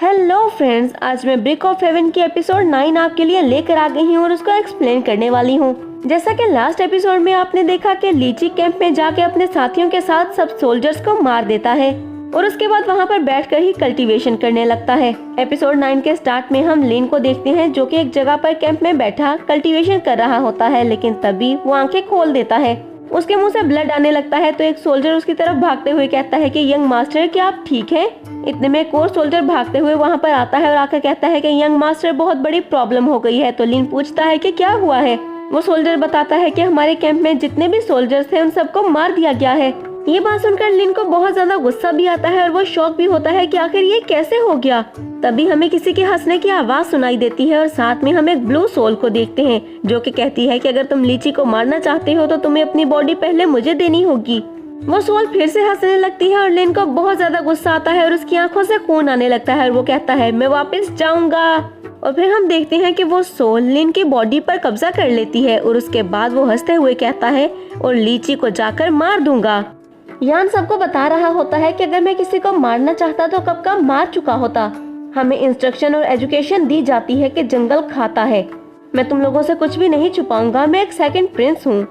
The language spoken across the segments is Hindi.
हेलो फ्रेंड्स, आज मैं ब्रिक ऑफ हेवन की एपिसोड 9 आपके लिए लेकर आ गई हूँ और उसको एक्सप्लेन करने वाली हूँ। जैसा कि लास्ट एपिसोड में आपने देखा कि लीची कैंप में जाके अपने साथियों के साथ सब सोल्जर्स को मार देता है और उसके बाद वहाँ पर बैठकर ही कल्टीवेशन करने लगता है। एपिसोड 9 के स्टार्ट में हम लिन को देखते हैं जो कि एक जगह पर कैंप में बैठा कल्टीवेशन कर रहा होता है, लेकिन तभी वो आंखें खोल देता है। उसके मुंह से ब्लड आने लगता है तो एक सोल्जर उसकी तरफ भागते हुए कहता है कि यंग मास्टर, क्या आप ठीक हैं? इतने में एक और सोल्जर भागते हुए वहाँ पर आता है और आकर कहता है कि यंग मास्टर, बहुत बड़ी प्रॉब्लम हो गई है। तो लिन पूछता है कि क्या हुआ है। वो सोल्जर बताता है कि हमारे कैंप में जितने भी सोल्जर्स थे उन सबको मार दिया गया है। ये बात सुनकर लिन को बहुत ज्यादा गुस्सा भी आता है और वो शॉक भी होता है कि आखिर ये कैसे हो गया। तभी हमें किसी के हंसने की आवाज सुनाई देती है और साथ में हम एक ब्लू सोल को देखते हैं जो कि कहती है कि अगर तुम लीची को मारना चाहते हो तो तुम्हें अपनी बॉडी पहले मुझे देनी होगी। वो सोल फिर से हंसने लगती है और लिन को बहुत ज्यादा गुस्सा आता है और उसकी आंखों से खून आने लगता है और वो कहता है मैं वापस जाऊंगा। और फिर हम देखते हैं कि वो सोल लिन की बॉडी पर कब्जा कर लेती है और उसके बाद वो हंसते हुए कहता है और लीची को जाकर मार दूंगा। यान सबको बता रहा होता है कि अगर मैं किसी को मारना चाहता तो कब का मार चुका होता। हमें इंस्ट्रक्शन और एजुकेशन दी जाती है कि जंगल खाता है। मैं तुम लोगों से कुछ भी नहीं छुपाऊंगा, मैं एक सेकंड प्रिंस हूँ।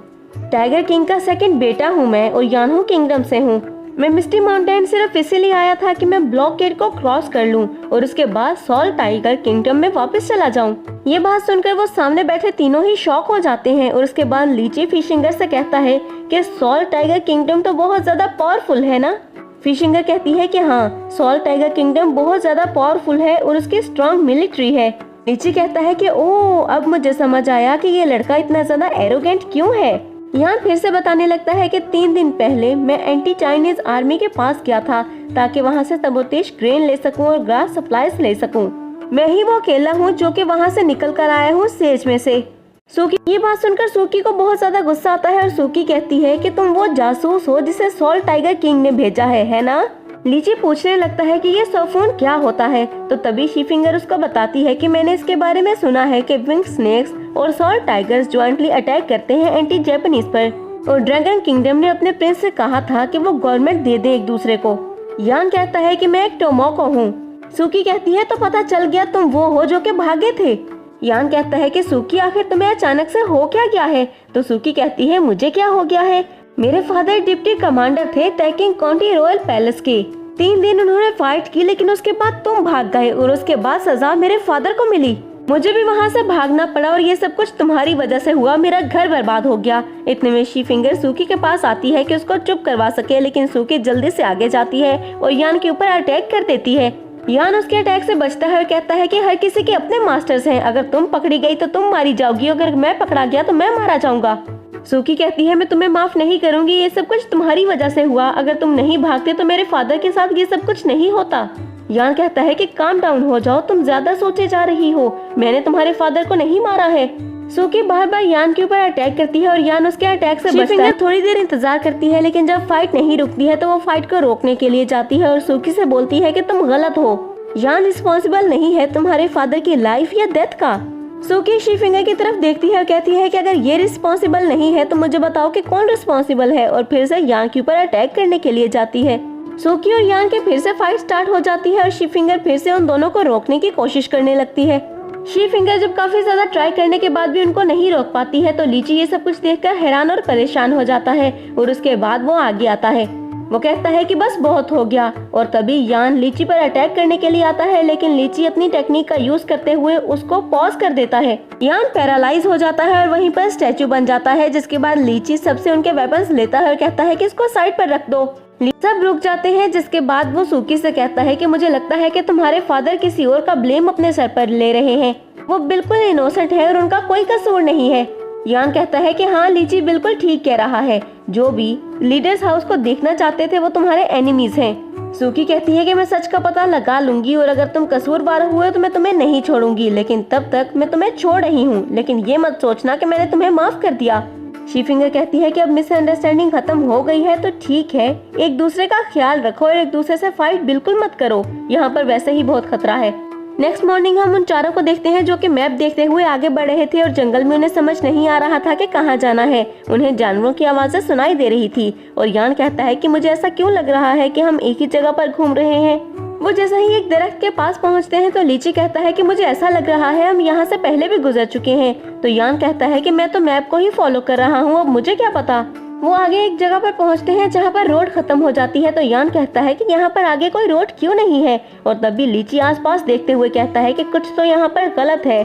टाइगर किंग का सेकंड बेटा हूँ मैं और यानहू किंगडम से हूँ। मैं मिस्टी माउंटेन सिर्फ इसीलिए आया था कि मैं ब्लॉकेड को क्रॉस कर लूं और उसके बाद सॉल टाइगर किंगडम में वापस चला जाऊं। ये बात सुनकर वो सामने बैठे तीनों ही शॉक हो जाते हैं और उसके बाद लीची फिशिंगर से कहता है कि सॉल टाइगर किंगडम तो बहुत ज्यादा पावरफुल है ना। फिशिंगर कहती है कि हाँ, सॉल टाइगर किंगडम बहुत ज्यादा पावरफुल है और उसकी स्ट्रॉन्ग मिलिट्री है। लीची कहता है कि ओह, अब मुझे समझ आया कि ये लड़का इतना ज्यादा एरोगेंट क्यों है। यहाँ फिर से बताने लगता है कि 3 दिन पहले मैं एंटी चाइनीज आर्मी के पास गया था ताकि वहाँ से सबोतेश ग्रेन ले सकूं और ग्रास सप्लाईज ले सकूं। मैं ही वो अकेला हूँ जो कि वहाँ से निकल कर आया हूँ सेज में से। सूकी ये बात सुनकर सूकी को बहुत ज्यादा गुस्सा आता है और सूकी कहती है कि तुम वो जासूस हो जिसे सॉल टाइगर किंग ने भेजा है ना। लीची पूछने लगता है कि ये सोफोन क्या होता है तो तभी शीफिंगर उसको बताती है कि मैंने इसके बारे में सुना है कि विंग स्नेक्स और सॉल टाइगर्स ज्वाइंटली अटैक करते हैं एंटी जैपनीज पर और ड्रैगन किंगडम ने अपने प्रिंस से कहा था कि वो गवर्नमेंट दे दे एक दूसरे को। यान कहता है कि मैं एक टोमोको हूँ। सूकी कहती है तो पता चल गया तुम वो हो जो के भागे थे। यान कहता है कि सूकी, आखिर तुम्हें अचानक से हो क्या गया है? तो सूकी कहती है मुझे क्या हो गया है, मेरे फादर डिप्टी कमांडर थे तैकिंग काउंटी रॉयल पैलेस के। 3 दिन उन्होंने फाइट की लेकिन उसके बाद तुम भाग गए और उसके बाद सजा मेरे फादर को मिली। मुझे भी वहाँ से भागना पड़ा और ये सब कुछ तुम्हारी वजह से हुआ, मेरा घर बर्बाद हो गया। इतने में शीफिंगर सूकी के पास आती है कि उसको चुप करवा सके, लेकिन सूकी जल्दी से आगे जाती है और यान के ऊपर अटैक कर देती है। यान उसके अटैक से बचता है और कहता है कि हर किसी के अपने मास्टर्स हैं, अगर तुम पकड़ी गई तो तुम मारी जाओगी, अगर मैं पकड़ा गया तो मैं मारा जाऊंगा। सूकी कहती है मैं तुम्हें माफ नहीं करूंगी, ये सब कुछ तुम्हारी वजह से हुआ, अगर तुम नहीं भागते तो मेरे फादर के साथ ये सब कुछ नहीं होता। यान कहता है कि काम डाउन हो जाओ, तुम ज्यादा सोचे जा रही हो, मैंने तुम्हारे फादर को नहीं मारा है। सूकी बार बार यान के ऊपर अटैक करती है और यान उसके अटैक से बचता है। थोड़ी देर इंतजार करती है लेकिन जब फाइट नहीं रुकती है तो वो फाइट को रोकने के लिए जाती है और सूकी से बोलती है कि तुम गलत हो, यान रिस्पॉन्सिबल नहीं है तुम्हारे फादर की लाइफ या डेथ का। सूकी शीफिंगर की तरफ देखती है और कहती है कि अगर ये रिस्पॉन्सिबल नहीं है तो मुझे बताओ कि कौन रिस्पॉन्सिबल है, और फिर से यान के ऊपर अटैक करने के लिए जाती है। सूकी और यान के फिर से फाइट स्टार्ट हो जाती है और शीफिंगर फिर से उन दोनों को रोकने की कोशिश करने लगती है। शीफिंगर जब काफी ज्यादा ट्राई करने के बाद भी उनको नहीं रोक पाती है तो लीची ये सब कुछ देखकर हैरान और परेशान हो जाता है और उसके बाद वो आगे आता है। वो कहता है कि बस बहुत हो गया और तभी यान लीची पर अटैक करने के लिए आता है, लेकिन लीची अपनी टेक्निक का यूज करते हुए उसको पॉज कर देता है। यान पैरालाइज हो जाता है और वहीं पर स्टैचू बन जाता है, जिसके बाद लीची सबसे उनके वेपन्स लेता है और कहता है कि इसको साइड पर रख दो। सब रुक जाते हैं, जिसके बाद वो सूकी से कहता है कि मुझे लगता है कि तुम्हारे फादर किसी और का ब्लेम अपने सर पर ले रहे हैं, वो बिल्कुल इनोसेंट है और उनका कोई कसूर नहीं है। यान कहता है कि हाँ, लीची बिल्कुल ठीक कह रहा है, जो भी लीडर्स हाउस को देखना चाहते थे वो तुम्हारे एनिमीज हैं। सूकी कहती है कि मैं सच का पता लगा लूंगी और अगर तुम कसूरवार हुए तो मैं तुम्हें नहीं छोड़ूंगी, लेकिन तब तक मैं तुम्हें छोड़ रही हूँ, लेकिन ये मत सोचना कि मैंने तुम्हें माफ कर दिया। शीफिंगर कहती है कि अब मिसअंडरस्टैंडिंग खत्म हो गई है तो ठीक है, एक दूसरे का ख्याल रखो और एक दूसरे से फाइट बिल्कुल मत करो, यहाँ पर वैसे ही बहुत खतरा है। नेक्स्ट मॉर्निंग हम उन चारों को देखते हैं जो कि मैप देखते हुए आगे बढ़ रहे थे और जंगल में उन्हें समझ नहीं आ रहा था कि कहाँ जाना है। उन्हें जानवरों की आवाजें सुनाई दे रही थी और यान कहता है कि मुझे ऐसा क्यों लग रहा है कि हम एक ही जगह पर घूम रहे हैं। वो जैसे ही एक दरख्त के पास पहुंचते हैं तो लीची कहता है कि मुझे ऐसा लग रहा है हम यहाँ से पहले भी गुजर चुके हैं। तो यान कहता है कि मैं तो मैप को ही फॉलो कर रहा हूँ, अब मुझे क्या पता। वो आगे एक जगह पर पहुंचते हैं जहाँ पर रोड खत्म हो जाती है। तो यान कहता है कि यहाँ पर आगे कोई रोड क्यों नहीं है। और तभी लीची आसपास देखते हुए कहता है कि कुछ तो यहाँ पर गलत है।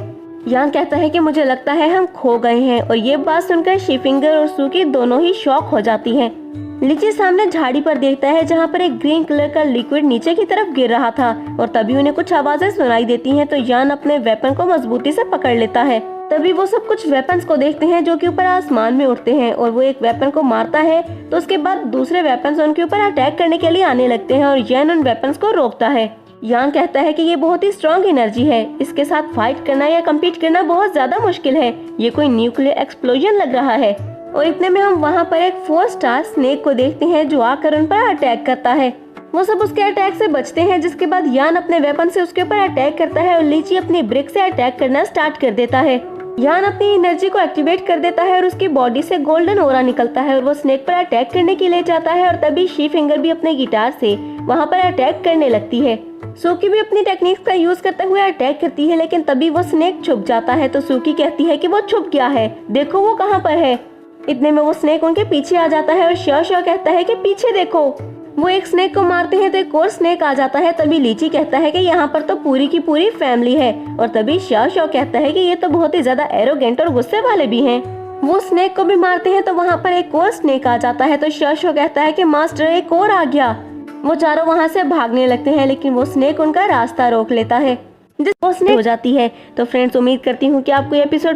यान कहता है कि मुझे लगता है हम खो गए हैं। और ये बात सुनकर शीफिंगर और सूकी दोनों ही शॉक हो जाती हैं। लीची सामने झाड़ी पर देखता है जहाँ पर एक ग्रीन कलर का लिक्विड नीचे की तरफ गिर रहा था। और तभी उन्हें कुछ आवाजें सुनाई देती हैं। तो यान अपने वेपन को मजबूती से पकड़ लेता है। तभी वो सब कुछ वेपन्स को देखते हैं जो कि ऊपर आसमान में उड़ते हैं। और वो एक वेपन को मारता है तो उसके बाद दूसरे वेपन्स उनके ऊपर अटैक करने के लिए आने लगते हैं। और यान उन वेपन्स को रोकता है। यान कहता है कि ये बहुत ही स्ट्रॉन्ग एनर्जी है, इसके साथ फाइट करना या कम्पीट करना बहुत ज्यादा मुश्किल है। ये कोई न्यूक्लियर एक्सप्लोजन लग रहा है। और इतने में हम वहाँ पर एक 4 स्टार स्नेक को देखते हैं जो आकर उन पर अटैक करता है। वो सब उसके अटैक से बचते हैं, जिसके बाद यान अपने वेपन से उसके ऊपर अटैक करता है और लीची अपनी ब्रिक से अटैक करना स्टार्ट कर देता है। यान अपनी एनर्जी को एक्टिवेट कर देता है और उसकी बॉडी से गोल्डन ओरा निकलता है और वो स्नेक पर अटैक करने के लिए जाता है। और तभी शीफिंगर भी अपने गिटार से वहाँ पर अटैक करने लगती है। सूकी भी अपनी टेक्निक्स का यूज करते हुए अटैक करती है, लेकिन तभी वो स्नेक छुप जाता है। तो सूकी कहती है कि वो छुप गया है, देखो वो कहाँ पर है। इतने में वो स्नेक उनके पीछे आ जाता है और शॉ कहता है कि पीछे देखो। वो एक स्नेक को मारते हैं तो एक और स्नेक आ जाता है। तभी लीची कहता है कि यहाँ पर तो पूरी की पूरी फैमिली है। और तभी शॉ कहता है कि ये तो बहुत ही ज्यादा एरोगेंट और गुस्से वाले भी हैं। वो स्नेक को भी मारते हैं तो वहाँ पर एक और स्नेक आ जाता है। तो शॉ कहता है कि मास्टर एक और आ गया। वो चारों वहाँ से भागने लगते हैं, लेकिन वो स्नेक उनका रास्ता रोक लेता है, जिस वो स्नेक हो जाती है। तो फ्रेंड्स, उम्मीद करती हूँ कि आपको ये एपिसोड